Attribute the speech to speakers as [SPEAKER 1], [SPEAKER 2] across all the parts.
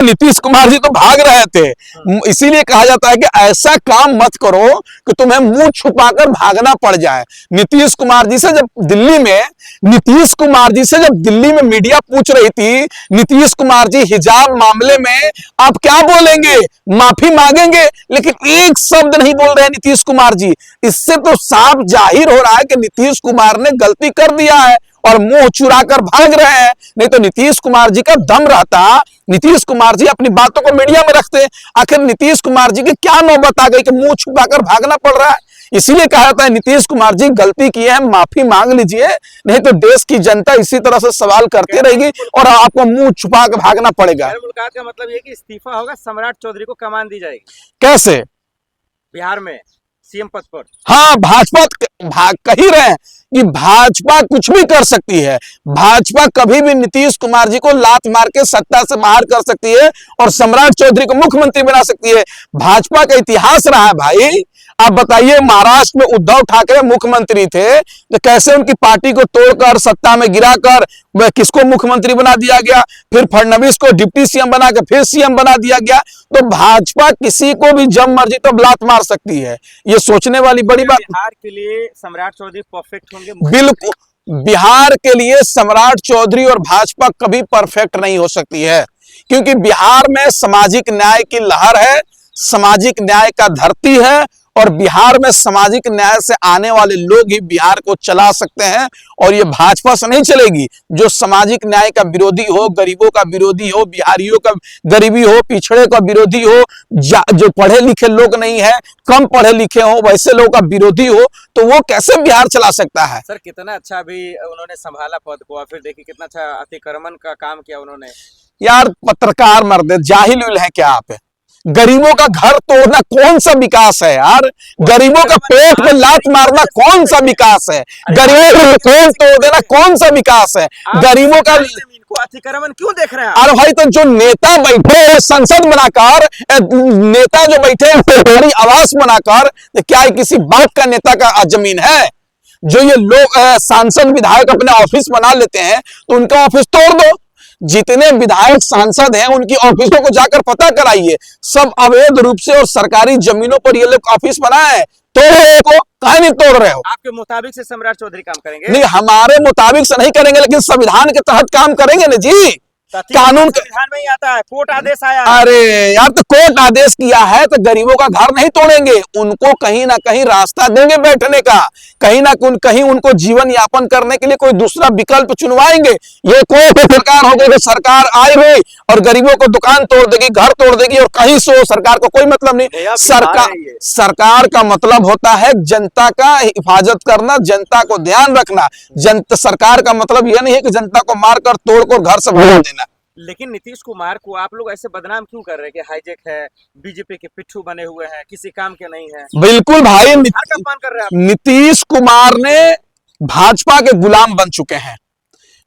[SPEAKER 1] नीतीश कुमार जी तो भाग रहे थे, इसीलिए कहा जाता है कि ऐसा काम मत करो कि तुम्हें मुंह छुपाकर भागना पड़ जाए। नीतीश कुमार जी से जब दिल्ली में मीडिया पूछ रही थी, नीतीश कुमार जी हिजाब मामले में आप क्या बोलेंगे, माफी मांगेंगे, लेकिन एक शब्द नहीं बोल रहे नीतीश कुमार जी। इससे तो साफ जाहिर हो रहा है कि नीतीश कुमार ने गलती कर दिया है और मुंह चुरा कर भाग रहे हैं। नहीं तो नीतीश कुमार जी का दम रहता, नीतीश कुमार जी अपनी बातों को मीडिया में रखते। आखिर नीतीश कुमार जी की क्या नौबत आ गई कि मुंह छुपाकर भागना पड़ रहा है। इसीलिए कहा जाता है नीतीश कुमार जी गलती किए हैं, माफी मांग लीजिए, नहीं तो देश की जनता इसी तरह से सवाल करती रहेगी और आपको मुंह छुपा कर भागना पड़ेगा।
[SPEAKER 2] मुलाकात का मतलब ये कि इस्तीफा होगा, सम्राट चौधरी को कमान दी जाएगी।
[SPEAKER 1] कैसे?
[SPEAKER 2] बिहार में सीएम पद पर।
[SPEAKER 1] हाँ, भाजपा कह ही रहे हैं कि भाजपा कुछ भी कर सकती है। भाजपा कभी भी नीतीश कुमार जी को लात मार के सत्ता से बाहर कर सकती है और सम्राट चौधरी को मुख्यमंत्री बना सकती है। भाजपा का इतिहास रहा है भाई। आप बताइए, महाराष्ट्र में उद्धव ठाकरे मुख्यमंत्री थे तो कैसे उनकी पार्टी को तोड़कर सत्ता में गिराकर किसको मुख्यमंत्री बना दिया गया, फिर फडणवीस को डिप्टी सीएम बना के फिर सीएम बना दिया गया। तो भाजपा किसी को भी जब मर्जी तो लात मार सकती है, ये सोचने वाली बड़ी बात।
[SPEAKER 2] बिहार के लिए सम्राट चौधरी परफेक्ट होंगे?
[SPEAKER 1] बिल्कुल, बिहार के लिए सम्राट चौधरी और भाजपा कभी परफेक्ट नहीं हो सकती है, क्योंकि बिहार में सामाजिक न्याय की लहर है, सामाजिक न्याय का धरती है और बिहार में सामाजिक न्याय से आने वाले लोग ही बिहार को चला सकते हैं। और ये भाजपा से नहीं चलेगी। जो सामाजिक न्याय का विरोधी हो, गरीबों का विरोधी हो, बिहारियों का गरीबी हो, पिछड़े का विरोधी हो, जो पढ़े लिखे लोग नहीं है, कम पढ़े लिखे हो, वैसे लोगों का विरोधी हो, तो वो कैसे बिहार चला सकता है।
[SPEAKER 2] सर कितना अच्छा अभी उन्होंने संभाला पद को, और फिर देखिए कितना अच्छा अतिक्रमण का काम किया उन्होंने।
[SPEAKER 1] यार पत्रकार मर्द जाहिल है क्या आप? गरीबों का घर तोड़ना कौन सा विकास है यार? गरीबों का पेट में लात मारना कौन सा विकास है? गरीबों का पेट तोड़ देना कौन सा विकास है? गरीबों का
[SPEAKER 2] अतिक्रमण क्यों देख रहे हैं?
[SPEAKER 1] अरे भाई, तो जो नेता बैठे संसद बनाकर, नेता जो बैठे बड़ी आवास बनाकर, तो क्या किसी बाप का नेता का जमीन है? जो ये लोग सांसद विधायक अपने ऑफिस बना लेते हैं, तो उनका ऑफिस तोड़ दो। जितने विधायक सांसद हैं उनकी ऑफिसों को जाकर पता कराइए, सब अवैध रूप से और सरकारी जमीनों पर ये लोग ऑफिस बनाए हैं। तोड़ को कहीं नहीं तोड़ रहे हो।
[SPEAKER 2] आपके मुताबिक से सम्राट चौधरी काम करेंगे?
[SPEAKER 1] नहीं, हमारे मुताबिक से नहीं करेंगे, लेकिन संविधान के तहत काम करेंगे ना जी। कानून
[SPEAKER 2] संविधान में ही आता है, कोर्ट आदेश आया।
[SPEAKER 1] अरे यार, तो कोर्ट आदेश किया है तो गरीबों का घर नहीं तोड़ेंगे, उनको कहीं ना कहीं रास्ता देंगे बैठने का, कहीं ना कहीं उनको जीवन यापन करने के लिए कोई दूसरा विकल्प चुनवाएंगे। ये कोई सरकार हो गई, सरकार आएगी और गरीबों को दुकान तोड़ देगी, घर तोड़ देगी और कहीं से सरकार को कोई मतलब नहीं। सरकार का मतलब होता है जनता का हिफाजत करना, जनता को ध्यान रखना। सरकार का मतलब यह नहीं है कि जनता को मारकर तोड़कर घर से भगा देना।
[SPEAKER 2] लेकिन नीतीश कुमार को आप लोग ऐसे बदनाम क्यों कर रहे हैं कि हाईजेक है, बीजेपी के पिट्ठू बने हुए हैं, किसी काम के नहीं है?
[SPEAKER 1] बिल्कुल भाई,
[SPEAKER 2] कर रहे हैं।
[SPEAKER 1] नीतीश कुमार ने भाजपा के गुलाम बन चुके हैं।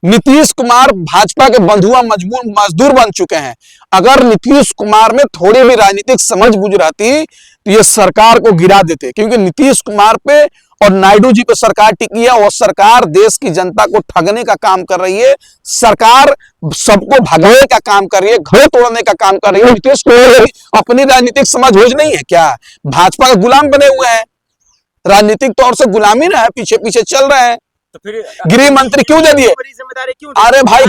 [SPEAKER 1] नीतीश कुमार भाजपा के बंधुआ मजदूर बन चुके हैं। अगर नीतीश कुमार में थोड़ी भी राजनीतिक समझ बूझ रहती तो ये सरकार को गिरा देते, क्योंकि नीतीश कुमार पे और नायडू जी पे सरकार टिकी है और सरकार देश की जनता को ठगने का काम कर रही है। सरकार सबको भगाने का काम कर रही है, घर तोड़ने का काम कर रही है। नीतीश कुमार अपनी राजनीतिक समझ बूझ नहीं है क्या? भाजपा के गुलाम बने हुए हैं, राजनीतिक तौर से गुलामी ना है, पीछे पीछे चल रहे हैं।
[SPEAKER 2] तो फिर
[SPEAKER 1] गृह मंत्री क्यों दे दिए?
[SPEAKER 2] जिम्मेदारी क्यों?
[SPEAKER 1] अरे भाई,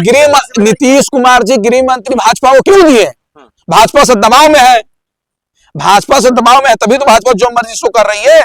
[SPEAKER 1] नीतीश कुमार जी गृह मंत्री भाजपा को क्यों दिए? भाजपा से दबाव में है, भाजपा से दबाव में है, तभी तो भाजपा जो मर्जी सो कर रही है।